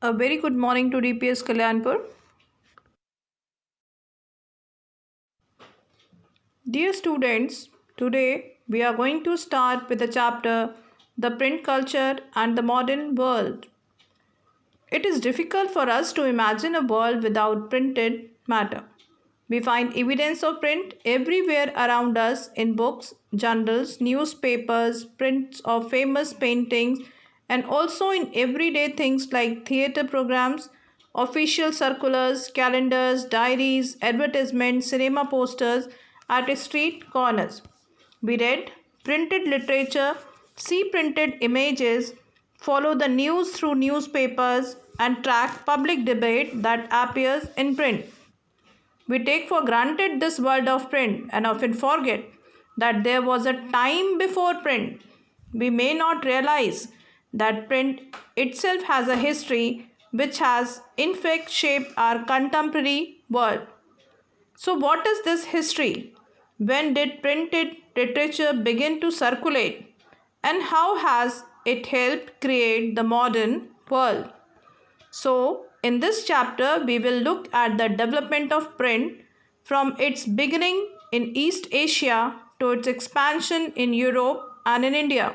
A very good morning to DPS Kalyanpur. Dear students, today we are going to start with the chapter The Print Culture and the Modern World. It is difficult for us to imagine a world without printed matter. We find evidence of print everywhere around us in books, journals, newspapers, prints of famous paintings, and also in everyday things like theatre programs, official circulars, calendars, diaries, advertisements, cinema posters at street corners. We read printed literature, see printed images, follow the news through newspapers, and track public debate that appears in print. We take for granted this world of print and often forget that there was a time before print. We may not realize that print itself has a history which has in fact shaped our contemporary world. So, what is this history? When did printed literature begin to circulate? And how has it helped create the modern world? So, in this chapter, we will look at the development of print from its beginning in East Asia to its expansion in Europe and in India.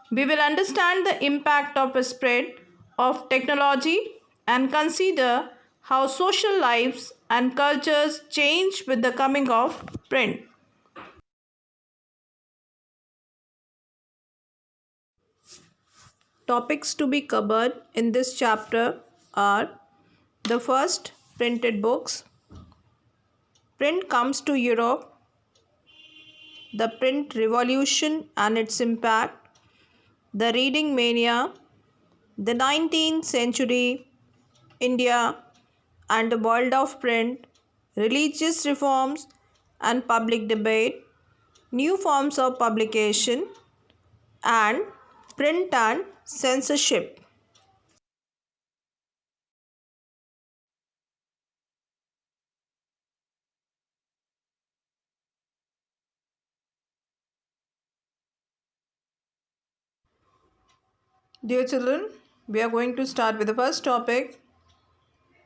We will understand the impact of a spread of technology and consider how social lives and cultures change with the coming of print. Topics to be covered in this chapter are the first, printed books. Print comes to Europe, the print revolution and its impact, the reading mania, the 19th century, India and the world of print, religious reforms and public debate, new forms of publication, and print and censorship. Dear children, we are going to start with the first topic,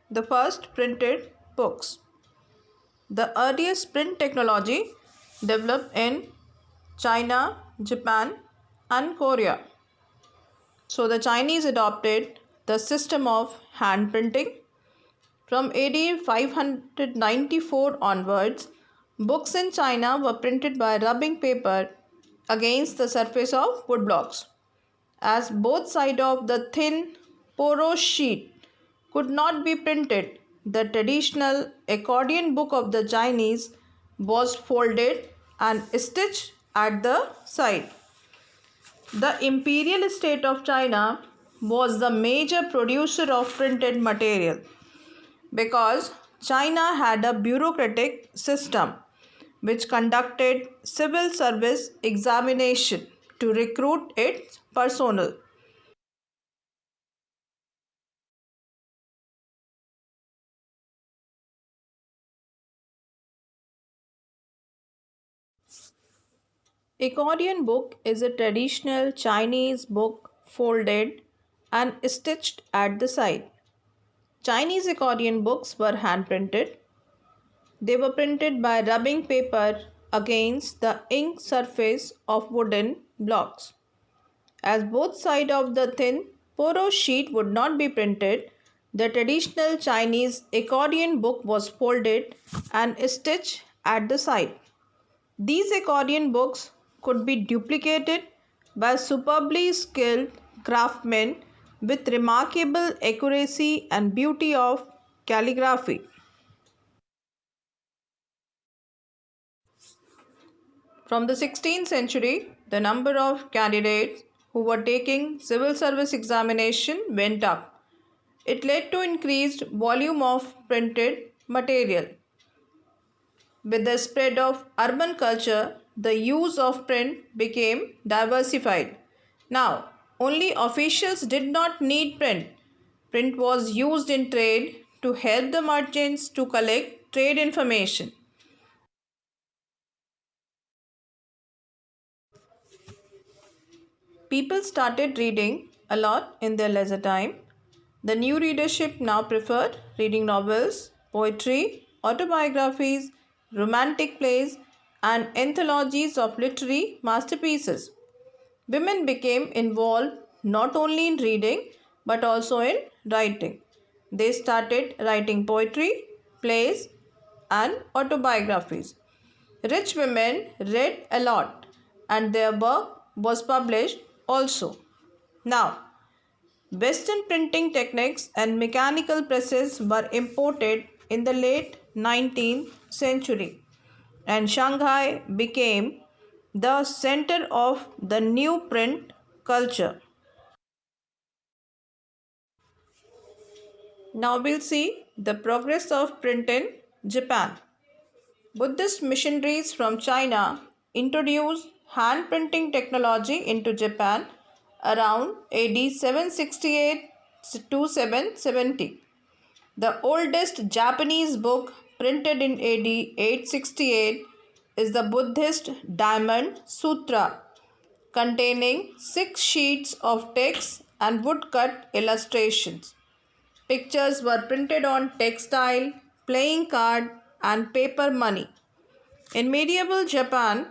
the first printed books. The earliest print technology developed in China, Japan, and Korea. So the Chinese adopted the system of hand printing. From AD 594 onwards, books in China were printed by rubbing paper against the surface of wood blocks. As both sides of the thin porous sheet could not be printed, the traditional accordion book of the Chinese was folded and stitched at the side. The imperial state of China was the major producer of printed material because China had a bureaucratic system which conducted civil service examination to recruit its personnel. Accordion book is a traditional Chinese book folded and stitched at the side. Chinese accordion books were hand printed. They were printed by rubbing paper against the ink surface of wooden blocks. As both sides of the thin porous sheet would not be printed, the traditional Chinese accordion book was folded and stitched at the side. These accordion books could be duplicated by superbly skilled craftsmen with remarkable accuracy and beauty of calligraphy. From the 16th century, the number of candidates who were taking civil service examination went up. It led to increased volume of printed material. With the spread of urban culture, the use of print became diversified. Now, only officials did not need print. Print was used in trade to help the merchants to collect trade information. People started reading a lot in their leisure time. The new readership now preferred reading novels, poetry, autobiographies, romantic plays, and anthologies of literary masterpieces. Women became involved not only in reading but also in writing. They started writing poetry, plays, and autobiographies. Rich women read a lot and their work was published also. Now, Western printing techniques and mechanical presses were imported in the late 19th century, and Shanghai became the center of the new print culture. Now we'll see the progress of print in Japan. Buddhist missionaries from China introduced hand printing technology into Japan around AD 768 to 770. The oldest Japanese book printed in AD 868 is the Buddhist Diamond Sutra, containing 6 sheets of text and woodcut illustrations. Pictures were printed on textile, playing card, and paper money. In medieval Japan,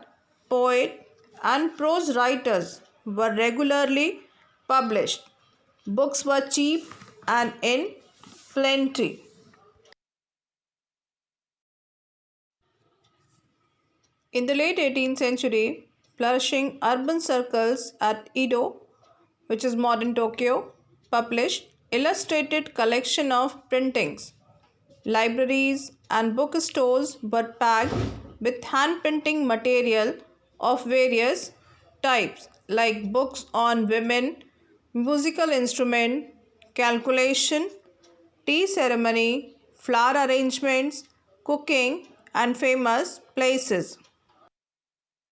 poets and prose writers were regularly published. Books were cheap and in plenty. In the late 18th century, flourishing urban circles at Edo, which is modern Tokyo, published illustrated collection of printings. Libraries and bookstores were packed with hand printing material of various types like books on women, musical instrument, calculation, tea ceremony, flower arrangements, cooking, and famous places.